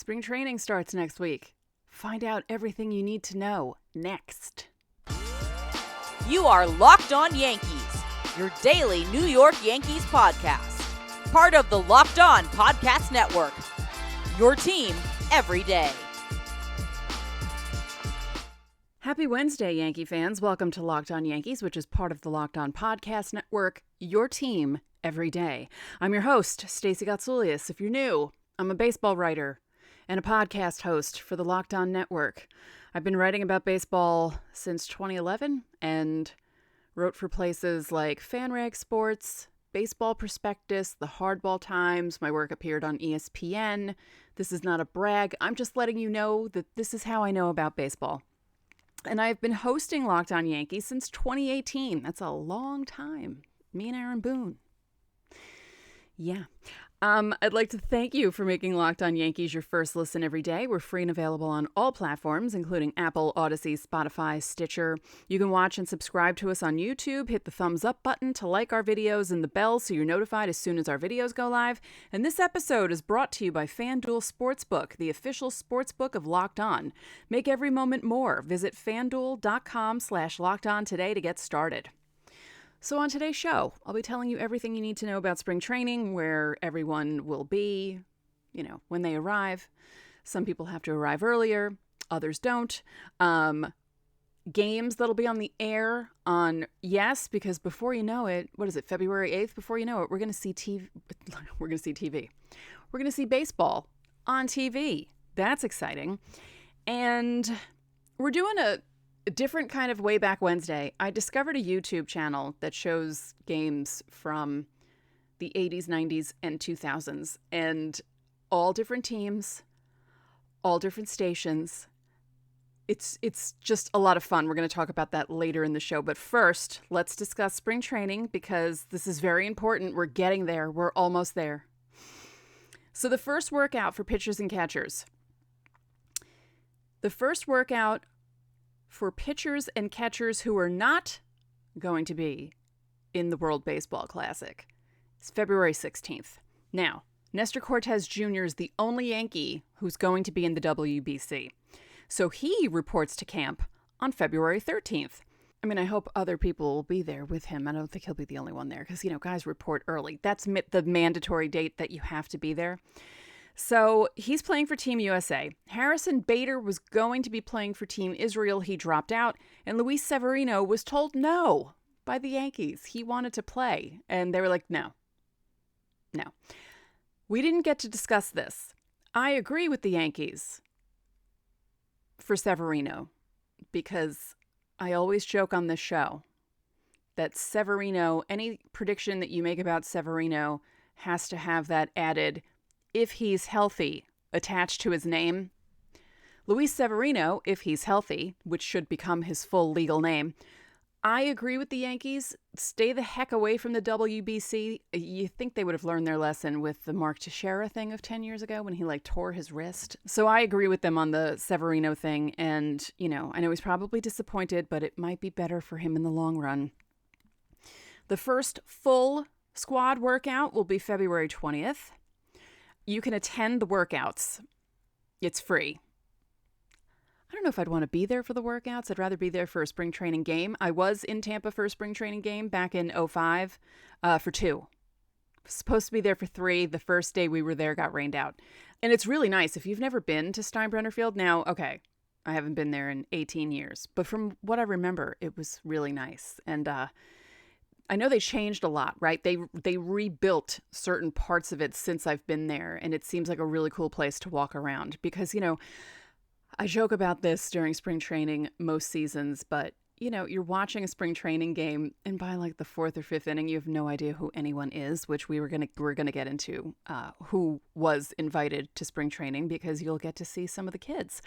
Spring training starts next week. Find out everything you need to know next. You are Locked On Yankees, your daily New York Yankees podcast. Part of the Locked On Podcast Network, your team every day. Happy Wednesday, Yankee fans. Welcome to Locked On Yankees, which is part of the Locked On Podcast Network, your team every day. I'm your host, Stacey. If you're new, I'm a baseball writer and a podcast host for the Locked On Network. I've been writing about baseball since 2011 and wrote for places like FanRag Sports, Baseball Prospectus, The Hardball Times. My work appeared on ESPN. This is not a brag. I'm just letting you know that this is how I know about baseball. And I've been hosting Locked On Yankees since 2018. That's a long time. Me and Aaron Boone. Yeah. I'd like to thank you for making Locked On Yankees your first listen every day. We're free and available on all platforms, including Apple, Odyssey, Spotify, Stitcher. You can watch and subscribe to us on YouTube. Hit the thumbs up button to like our videos and the bell so you're notified as soon as our videos go live. And this episode is brought to you by FanDuel Sportsbook, the official sportsbook of Locked On. Make every moment more. Visit FanDuel.com/LockedOn today to get started. So on today's show, I'll be telling you everything you need to know about spring training, where everyone will be, when they arrive. Some people have to arrive earlier, others don't. Games that'll be on the air because before you know it, February 8th? Before you know it, we're going to see TV. We're going to see TV. We're going to see baseball on TV. That's exciting. And we're doing a different kind of Way Back Wednesday. I discovered a YouTube channel that shows games from the 80s, 90s, and 2000s, and all different teams, all different stations. It's just a lot of fun. We're going to talk about that later in the show. But first, let's discuss spring training because this is very important. We're getting there. We're almost there. So the first workout for pitchers and catchers. The first workout for pitchers and catchers who are not going to be in the World Baseball Classic. It's February 16th. Now, Nestor Cortes Jr. is the only Yankee who's going to be in the WBC. So he reports to camp on February 13th. I mean, I hope other people will be there with him. I don't think he'll be the only one there because, guys report early. That's the mandatory date that you have to be there. So he's playing for Team USA. Harrison Bader was going to be playing for Team Israel. He dropped out. And Luis Severino was told no by the Yankees. He wanted to play. And they were like, no. We didn't get to discuss this. I agree with the Yankees for Severino because I always joke on this show that Severino, any prediction that you make about Severino has to have that added if he's healthy, attached to his name. Luis Severino, if he's healthy, which should become his full legal name. I agree with the Yankees. Stay the heck away from the WBC. You think they would have learned their lesson with the Mark Teixeira thing of 10 years ago when he tore his wrist. So I agree with them on the Severino thing. And, I know he's probably disappointed, but it might be better for him in the long run. The first full squad workout will be February 20th. You can attend the workouts. It's free. I don't know if I'd want to be there for the workouts. I'd rather be there for a spring training game. I was in Tampa for a spring training game back in 2005 for 2. Supposed to be there for 3. The first day we were there got rained out. And it's really nice. If you've never been to Steinbrenner Field, now, okay, I haven't been there in 18 years. But from what I remember, it was really nice. And I know they changed a lot, right? They rebuilt certain parts of it since I've been there, and it seems like a really cool place to walk around because, I joke about this during spring training most seasons, but, you're watching a spring training game, and by the 4th or 5th inning, you have no idea who anyone is, which we're gonna get into who was invited to spring training because you'll get to see some of the kids.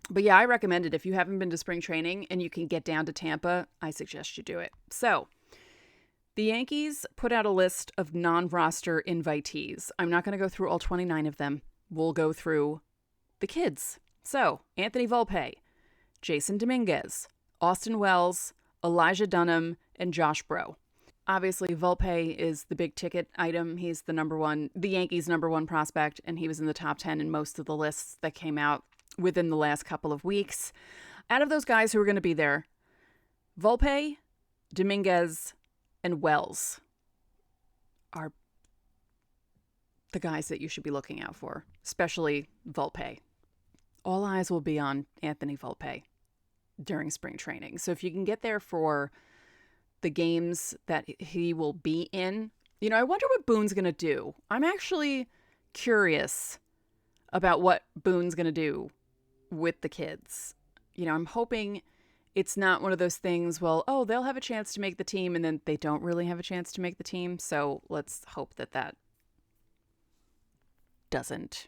But yeah, I recommend it. If you haven't been to spring training and you can get down to Tampa, I suggest you do it. So the Yankees put out a list of non-roster invitees. I'm not going to go through all 29 of them. We'll go through the kids. So Anthony Volpe, Jason Dominguez, Austin Wells, Elijah Dunham, and Josh Breaux. Obviously, Volpe is the big ticket item. He's the Yankees' number one prospect, and he was in the top 10 in most of the lists that came out within the last couple of weeks. Out of those guys who are going to be there, Volpe, Dominguez, and Wells are the guys that you should be looking out for, especially Volpe. All eyes will be on Anthony Volpe during spring training. So if you can get there for the games that he will be in, I wonder what Boone's going to do. I'm actually curious about what Boone's going to do with the kids. I'm hoping it's not one of those things, they'll have a chance to make the team and then they don't really have a chance to make the team. So let's hope that doesn't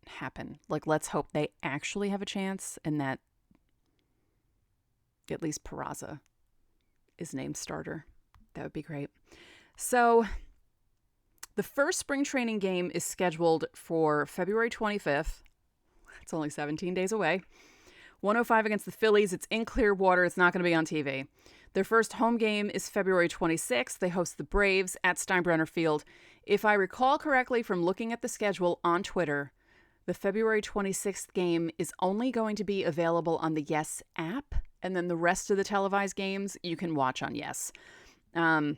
happen. Let's hope they actually have a chance and that at least Peraza is named starter. That would be great. So the first spring training game is scheduled for February 25th. It's only 17 days away. 105 against the Phillies. It's in Clearwater. It's not going to be on TV. Their first home game is February 26th. They host the Braves at Steinbrenner Field. If I recall correctly from looking at the schedule on Twitter, the February 26th game is only going to be available on the Yes app, and then the rest of the televised games you can watch on Yes. They're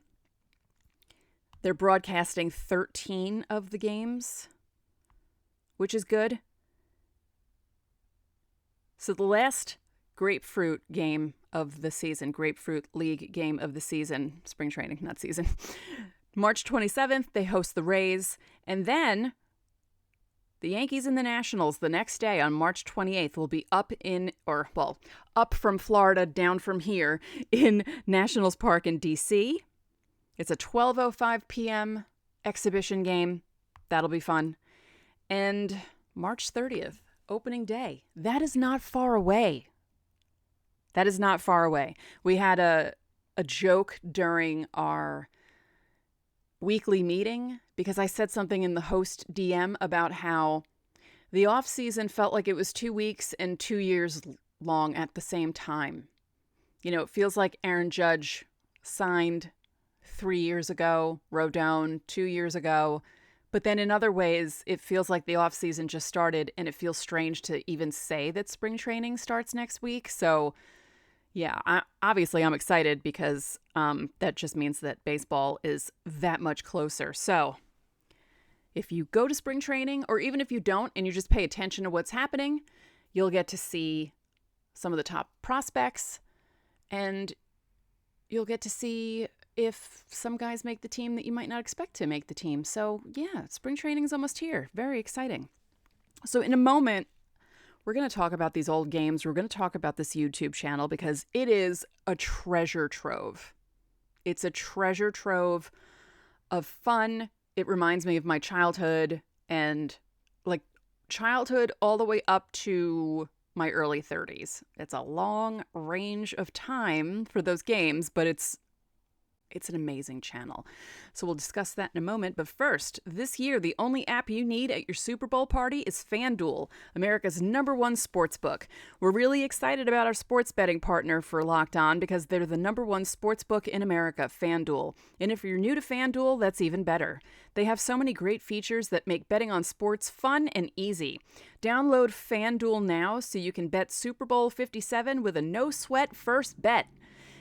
broadcasting 13 of the games, which is good. So the last Grapefruit game of the season, Grapefruit League game of the season, spring training, not season, March 27th, they host the Rays. And then the Yankees and the Nationals the next day on March 28th will be up from Florida, down from here in Nationals Park in D.C. It's a 12:05 p.m. exhibition game. That'll be fun. And March 30th, opening day. That is not far away. That is not far away. We had a joke during our weekly meeting because I said something in the host DM about how the off season felt like it was 2 weeks and 2 years long at the same time. It feels like Aaron Judge signed 3 years ago, Rodon 2 years ago. But then in other ways, it feels like the off season just started, and it feels strange to even say that spring training starts next week. So, yeah, obviously I'm excited because that just means that baseball is that much closer. So, if you go to spring training, or even if you don't and you just pay attention to what's happening, you'll get to see some of the top prospects, and you'll get to see if some guys make the team that you might not expect to make the team. So, yeah, spring training is almost here. Very exciting. So in a moment, we're going to talk about these old games. We're going to talk about this YouTube channel because it is a treasure trove. It's a treasure trove of fun. It reminds me of my childhood, and childhood all the way up to my early 30s. It's a long range of time for those games, but it's an amazing channel. So we'll discuss that in a moment. But first, this year, the only app you need at your Super Bowl party is FanDuel, America's #1 sportsbook. We're really excited about our sports betting partner for Locked On because they're the #1 sportsbook in America, FanDuel. And if you're new to FanDuel, that's even better. They have so many great features that make betting on sports fun and easy. Download FanDuel now so you can bet Super Bowl 57 with a no-sweat first bet.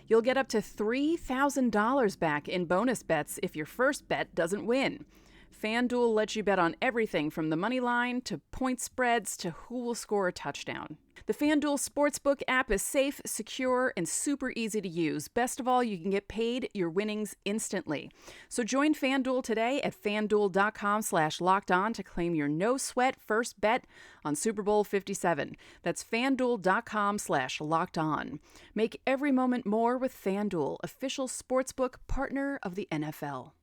You'll get up to $3,000 back in bonus bets if your first bet doesn't win. FanDuel lets you bet on everything from the money line to point spreads to who will score a touchdown. The FanDuel Sportsbook app is safe, secure, and super easy to use. Best of all, you can get paid your winnings instantly. So join FanDuel today at FanDuel.com/lockedon to claim your no-sweat first bet on Super Bowl 57. That's FanDuel.com/lockedon. Make every moment more with FanDuel, official sportsbook partner of the NFL.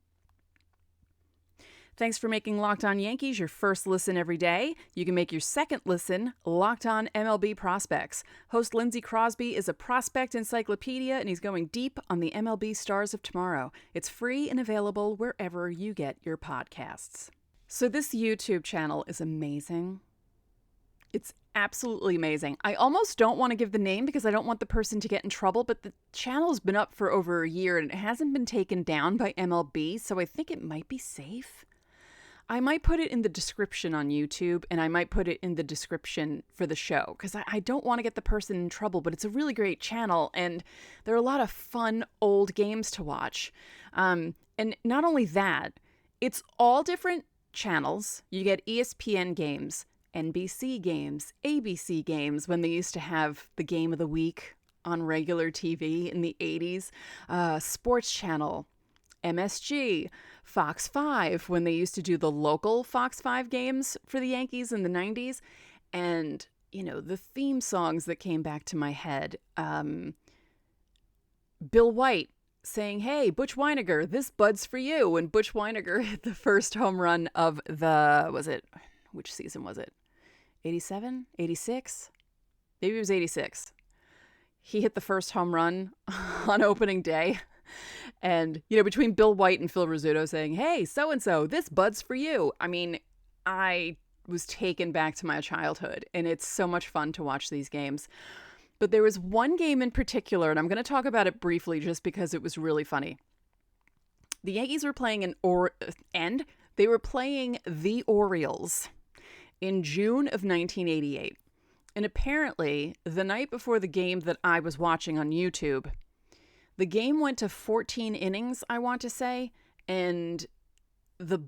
Thanks for making Locked On Yankees your first listen every day. You can make your second listen Locked On MLB Prospects. Host Lindsey Crosby is a prospect encyclopedia, and he's going deep on the MLB stars of tomorrow. It's free and available wherever you get your podcasts. So this YouTube channel is amazing. It's absolutely amazing. I almost don't want to give the name because I don't want the person to get in trouble, but the channel's been up for over a year and it hasn't been taken down by MLB, so I think it might be safe. I might put it in the description on YouTube, and I might put it in the description for the show, because I don't want to get the person in trouble, but it's a really great channel, and there are a lot of fun old games to watch. And not only that, it's all different channels. You get ESPN games, NBC games, ABC games, when they used to have the game of the week on regular TV in the 80s, Sports Channel, MSG, Fox 5, when they used to do the local Fox 5 games for the Yankees in the 90s. And, you know, the theme songs that came back to my head. Bill White saying, "Hey, Butch Weiniger, this bud's for you." And Butch Weiniger hit the first home run of which season was it? 87? 86? Maybe it was 86. He hit the first home run on opening day. And, you know, between Bill White and Phil Rizzuto saying, "Hey, so-and-so, this bud's for you." I mean, I was taken back to my childhood, and it's so much fun to watch these games. But there was one game in particular, and I'm going to talk about it briefly just because it was really funny. The Yankees were playing they were playing the Orioles in June of 1988. And apparently, the night before the game that I was watching on YouTube, the game went to 14 innings, I want to say, and the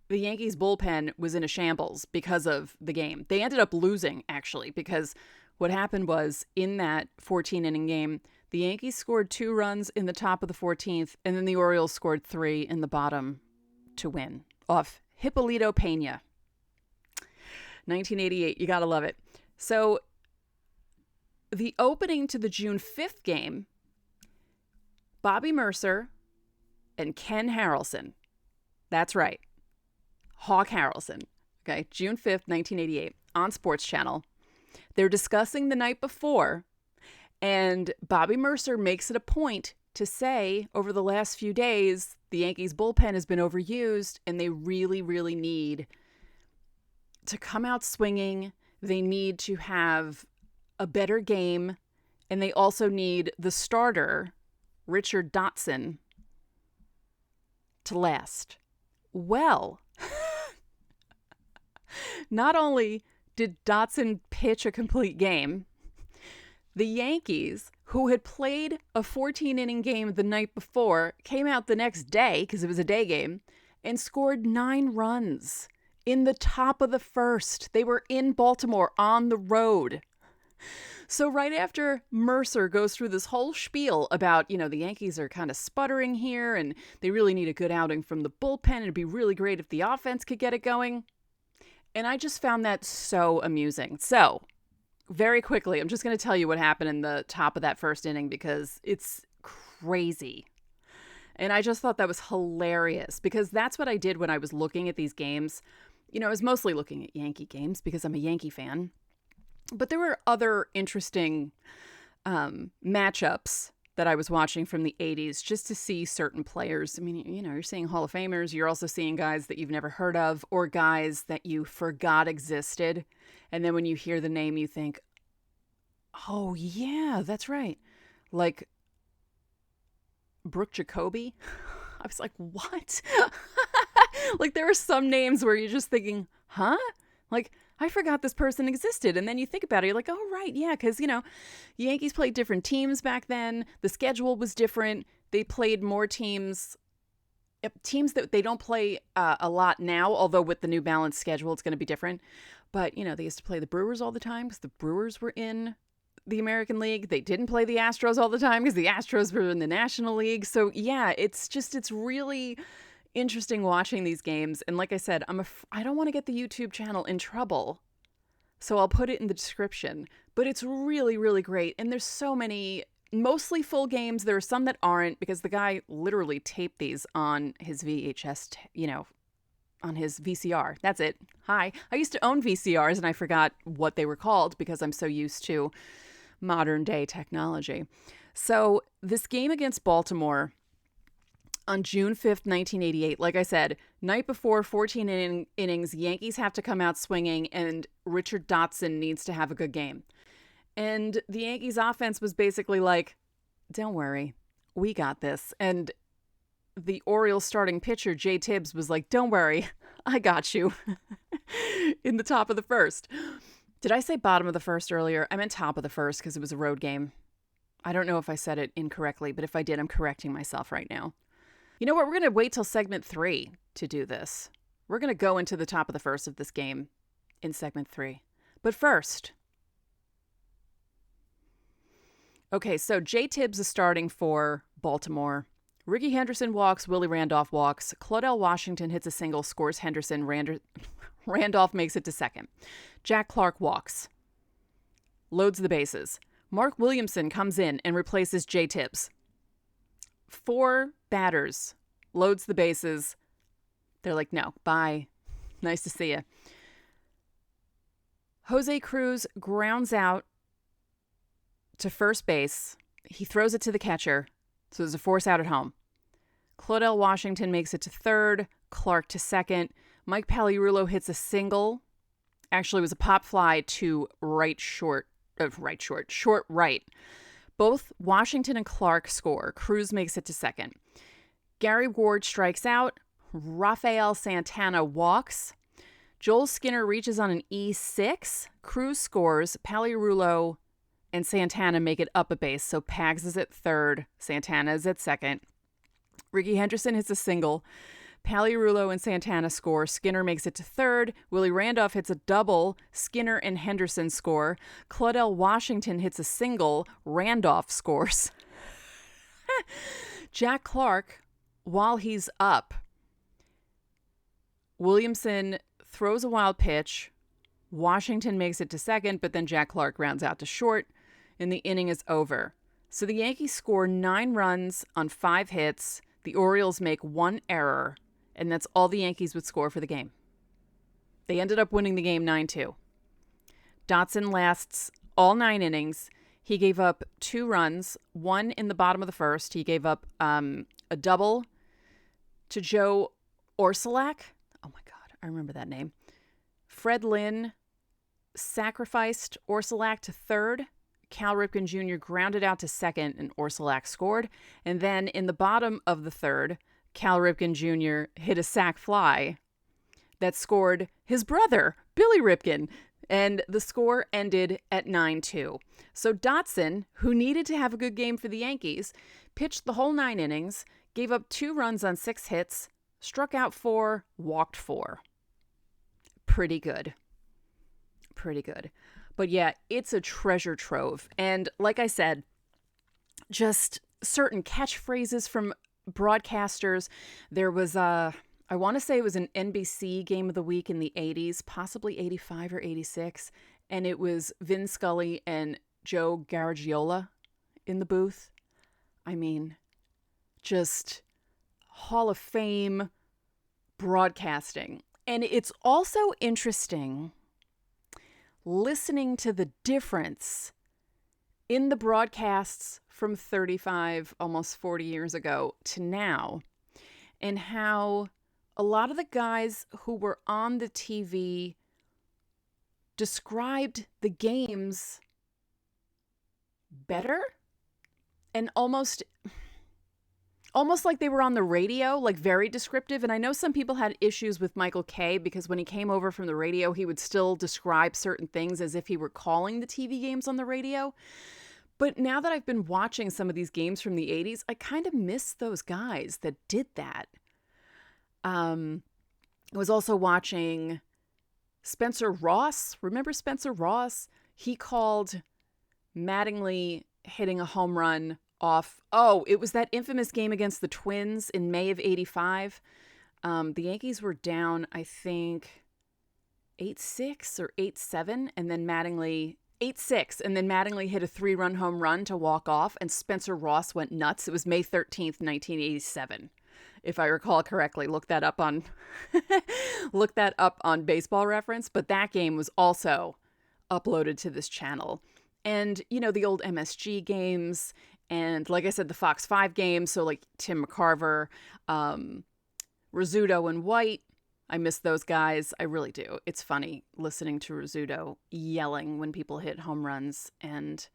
Yankees bullpen was in a shambles because of the game. They ended up losing, actually, because what happened was, in that 14-inning game, the Yankees scored 2 runs in the top of the 14th, and then the Orioles scored 3 in the bottom to win off Hipólito Peña. 1988, you gotta love it. So the opening to the June 5th game, Bobby Mercer and Ken Harrelson. That's right. Hawk Harrelson. Okay, June 5th, 1988, on Sports Channel. They're discussing the night before, and Bobby Mercer makes it a point to say, over the last few days, the Yankees bullpen has been overused, and they really, really need to come out swinging. They need to have a better game, and they also need the starter, Richard Dotson, to last. Well, not only did Dotson pitch a complete game, the Yankees, who had played a 14-inning game the night before, came out the next day, because it was a day game, and scored 9 runs in the top of the first. They were in Baltimore on the road. So right after Mercer goes through this whole spiel about, you know, the Yankees are kind of sputtering here and they really need a good outing from the bullpen. It'd be really great if the offense could get it going. And I just found that so amusing. So very quickly, I'm just going to tell you what happened in the top of that first inning because it's crazy. And I just thought that was hilarious because that's what I did when I was looking at these games. You know, I was mostly looking at Yankee games because I'm a Yankee fan. But there were other interesting matchups that I was watching from the 80s just to see certain players. I mean, you know, you're seeing Hall of Famers. You're also seeing guys that you've never heard of or guys that you forgot existed. And then when you hear the name, you think, oh, yeah, that's right. Like Brooke Jacoby. I was like, what? Like there are some names where you're just thinking, huh? Like, I forgot this person existed. And then you think about it, you're like, oh, right, yeah, because, you know, Yankees played different teams back then. The schedule was different. They played more teams that they don't play a lot now, although with the new balanced schedule, it's going to be different. But, you know, they used to play the Brewers all the time because the Brewers were in the American League. They didn't play the Astros all the time because the Astros were in the National League. So, yeah, it's really interesting watching these games. And like I said, I don't want to get the YouTube channel in trouble, so I'll put it in the description. But it's really, really great. And there's so many, mostly full games. There are some that aren't because the guy literally taped these on his VHS, on his VCR. That's it. Hi. I used to own VCRs and I forgot what they were called because I'm so used to modern day technology. So this game against Baltimore, On June 5th, 1988, like I said, night before 14 innings, Yankees have to come out swinging, and Richard Dotson needs to have a good game. And the Yankees offense was basically like, don't worry, we got this. And the Orioles starting pitcher, Jay Tibbs, was like, don't worry, I got you in the top of the first. Did I say bottom of the first earlier? I meant top of the first because it was a road game. I don't know if I said it incorrectly, but if I did, I'm correcting myself right now. You know what? We're going to wait till segment 3 to do this. We're going to go into the top of the first of this game in segment 3. But first, okay, so Jay Tibbs is starting for Baltimore. Ricky Henderson walks, Willie Randolph walks. Claudell Washington hits a single, scores Henderson. Randolph makes it to second. Jack Clark walks, loads the bases. Mark Williamson comes in and replaces Jay Tibbs. 4 batters, loads the bases. They're like, no, bye. Nice to see you. Jose Cruz grounds out to first base. He throws it to the catcher. So there's a force out at home. Claudell Washington makes it to third. Clark to second. Mike Pagliarulo hits a single. Actually, it was a pop fly to short right. Both Washington and Clark score. Cruz makes it to second. Gary Ward strikes out. Rafael Santana walks. Joel Skinner reaches on an E6. Cruz scores. Pagliarulo and Santana make it up a base. So Pags is at third. Santana is at second. Ricky Henderson hits a single. Pagliarulo and Santana score. Skinner makes it to third. Willie Randolph hits a double. Skinner and Henderson score. Claudell Washington hits a single. Randolph scores. Jack Clark, while he's up, Williamson throws a wild pitch. Washington makes it to second, but then Jack Clark rounds out to short, and the inning is over. So the Yankees score 9 runs on 5 hits. The Orioles make 1 error, and that's all the Yankees would score for the game. They ended up winning the game 9-2. Dotson lasts all 9 innings. He gave up 2 runs, 1 in the bottom of the first. He gave up a double to Joe Orsulak. Oh my God, I remember that name. Fred Lynn sacrificed Orsulak to third. Cal Ripken Jr. grounded out to second, and Orsulak scored. And then in the bottom of the third, Cal Ripken Jr. hit a sac fly that scored his brother, Billy Ripken. And the score ended at 9-2. So Dotson, who needed to have a good game for the Yankees, pitched the whole 9 innings, gave up 2 runs on 6 hits, struck out 4, walked 4. Pretty good. Pretty good. But yeah, it's a treasure trove. And like I said, just certain catchphrases from broadcasters. There was I want to say it was an NBC game of the week in the 80s, possibly 85 or 86. And it was Vin Scully and Joe Garagiola in the booth. I mean, just Hall of Fame broadcasting. And it's also interesting listening to the difference in the broadcasts from 35, almost 40 years ago to now, and how a lot of the guys who were on the TV described the games better and almost like they were on the radio, like very descriptive. And I know some people had issues with Michael Kay because when he came over from the radio, he would still describe certain things as if he were calling the TV games on the radio. But now that I've been watching some of these games from the 80s, I kind of miss those guys that did that. I was also watching Spencer Ross. Remember Spencer Ross? He called Mattingly hitting a home run off. Oh, it was that infamous game against the Twins in May of 85. The Yankees were down, I think, 8-6 or 8-7, and then Mattingly 8-6, and then Mattingly hit a 3-run home run to walk off, and Spencer Ross went nuts. It was May 13th, 1987, if I recall correctly. Look that up on Baseball Reference. But that game was also uploaded to this channel. And, you know, the old MSG games And like I said, the Fox 5 game, so like Tim McCarver, Rizzuto and White, I miss those guys. I really do. It's funny listening to Rizzuto yelling when people hit home runs. And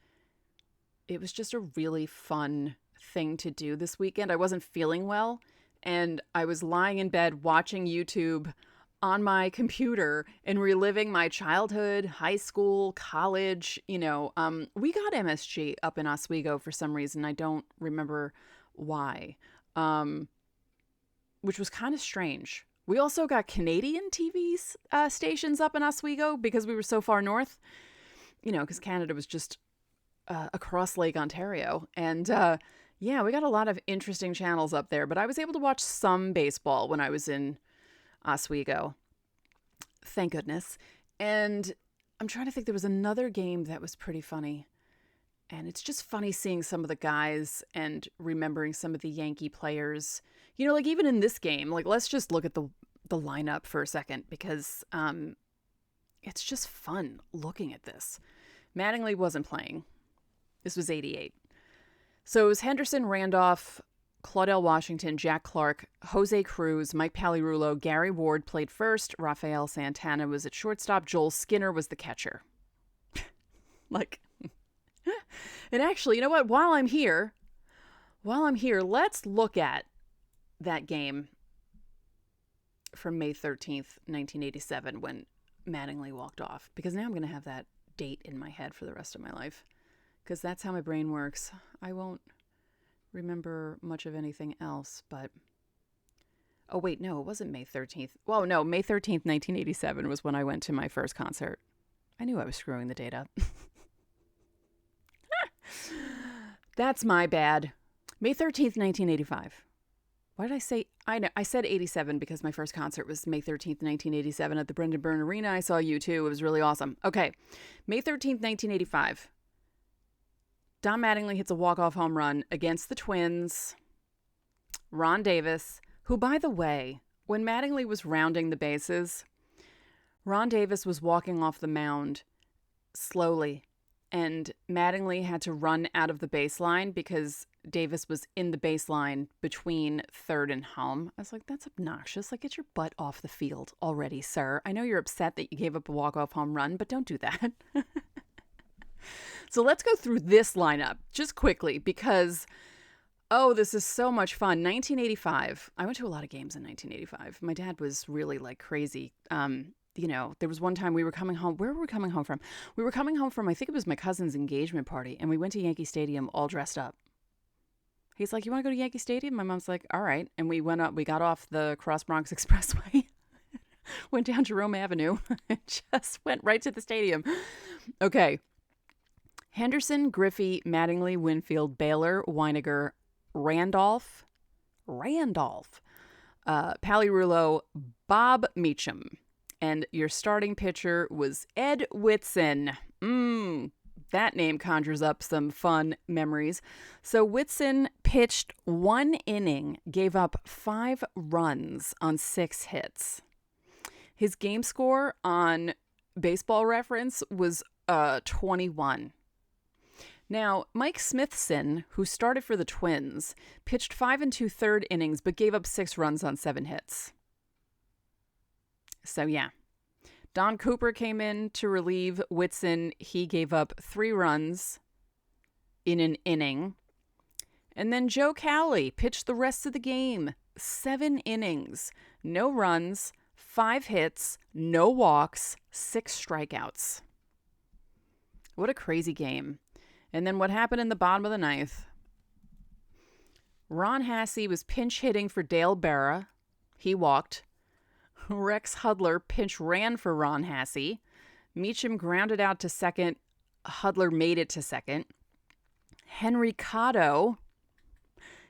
it was just a really fun thing to do this weekend. I wasn't feeling well, and I was lying in bed watching YouTube on my computer and reliving my childhood, high school, college. We got MSG up in Oswego for some reason. I don't remember why, which was kind of strange. We also got Canadian TV stations up in Oswego because we were so far north, because Canada was just across Lake Ontario. And yeah, we got a lot of interesting channels up there, but I was able to watch some baseball when I was in Oswego. Thank goodness. And I'm trying to think, there was another game that was pretty funny. And it's just funny seeing some of the guys and remembering some of the Yankee players. Like even in this game, like let's just look at the lineup for a second because it's just fun looking at this. Mattingly wasn't playing. This was 88. So it was Henderson, Randolph, Claudell Washington, Jack Clark, Jose Cruz, Mike Pagliarulo, Gary Ward played first, Rafael Santana was at shortstop, Joel Skinner was the catcher. And actually, you know what? While I'm here, let's look at that game from May 13th, 1987, when Mattingly walked off, because now I'm going to have that date in my head for the rest of my life, because that's how my brain works. I won't remember much of anything else, but oh wait, no, it wasn't May 13th. Well, no, May 13th, 1987 was when I went to my first concert. I knew I was screwing the date up. That's my bad. May 13th, 1985. Why did I say? I know I said 87 because my first concert was May 13th, 1987 at the Brendan Byrne Arena. I saw U2. It was really awesome. Okay, May 13th, 1985. Don Mattingly hits a walk-off home run against the Twins. Ron Davis, who, by the way, when Mattingly was rounding the bases, Ron Davis was walking off the mound slowly, and Mattingly had to run out of the baseline because Davis was in the baseline between third and home. I was like, that's obnoxious. Like, get your butt off the field already, sir. I know you're upset that you gave up a walk-off home run, but don't do that. So let's go through this lineup just quickly because, oh, this is so much fun. 1985. I went to a lot of games in 1985. My dad was really like crazy. There was one time we were coming home. Where were we coming home from? We were coming home from, I think it was my cousin's engagement party, and we went to Yankee Stadium all dressed up. He's like, you want to go to Yankee Stadium? My mom's like, all right. And we went up, we got off the Cross Bronx Expressway, went down Jerome Avenue, and just went right to the stadium. Okay. Henderson, Griffey, Mattingly, Winfield, Baylor, Weiniger, Randolph, Pagliarulo, Bob Meacham. And your starting pitcher was Ed Whitson. That name conjures up some fun memories. So Whitson pitched 1 inning, gave up 5 runs on 6 hits. His game score on Baseball Reference was 21. Now, Mike Smithson, who started for the Twins, pitched 5 2/3 innings but gave up 6 runs on 7 hits. So, yeah. Don Cooper came in to relieve Whitson. He gave up 3 runs in an inning. And then Joe Cowley pitched the rest of the game. 7 innings, no runs, 5 hits, no walks, 6 strikeouts. What a crazy game. And then what happened in the bottom of the ninth? Ron Hassey was pinch hitting for Dale Berra. He walked. Rex Hudler pinch ran for Ron Hassey. Meacham grounded out to second. Hudler made it to second. Henry Cotto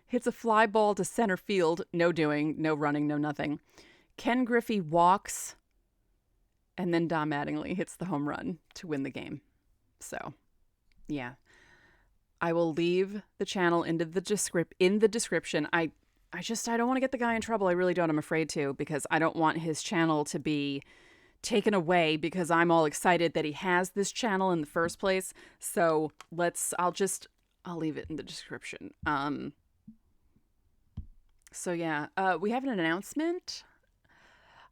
hits a fly ball to center field. No doing, no running, no nothing. Ken Griffey walks. And then Don Mattingly hits the home run to win the game. So, yeah. I will leave the channel in the description. I don't want to get the guy in trouble. I really don't. I'm afraid to, because I don't want his channel to be taken away because I'm all excited that he has this channel in the first place. So I'll I'll leave it in the description. So yeah, we have an announcement.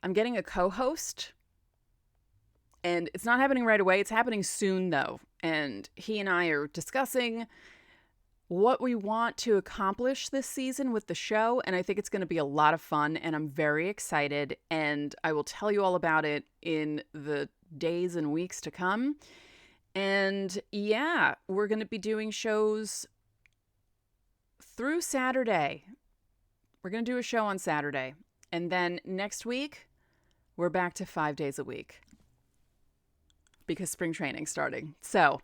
I'm getting a co-host, and it's not happening right away. It's happening soon, though. And he and I are discussing what we want to accomplish this season with the show, and I think it's going to be a lot of fun, and I'm very excited, and I will tell you all about it in the days and weeks to come. And yeah, we're going to be doing shows through Saturday. We're going to do a show on Saturday, and then next week, we're back to 5 days a week because spring training's starting. So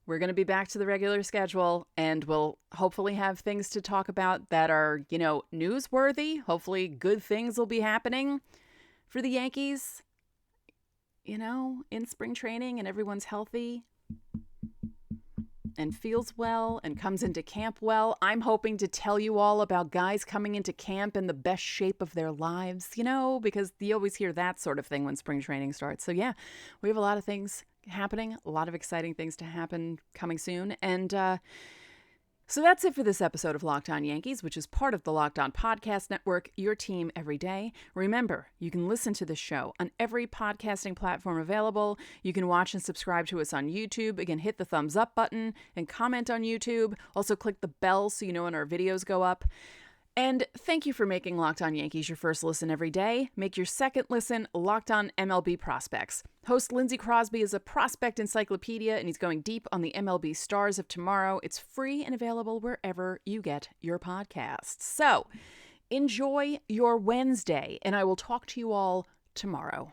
we're going to be back to the regular schedule, and we'll hopefully have things to talk about that are, newsworthy. Hopefully good things will be happening for the Yankees, in spring training, and everyone's healthy and feels well and comes into camp well. I'm hoping to tell you all about guys coming into camp in the best shape of their lives, because you always hear that sort of thing when spring training starts. So yeah, we have a lot of things happening, a lot of exciting things to happen coming soon. And so that's it for this episode of Locked On Yankees, which is part of the Locked On Podcast Network, your team every day. Remember, you can listen to the show on every podcasting platform available. You can watch and subscribe to us on YouTube. Again, hit the thumbs up button and comment on YouTube. Also click the bell so you know when our videos go up. And thank you for making Locked On Yankees your first listen every day. Make your second listen Locked On MLB Prospects. Host Lindsey Crosby is a prospect encyclopedia, and he's going deep on the MLB stars of tomorrow. It's free and available wherever you get your podcasts. So enjoy your Wednesday, and I will talk to you all tomorrow.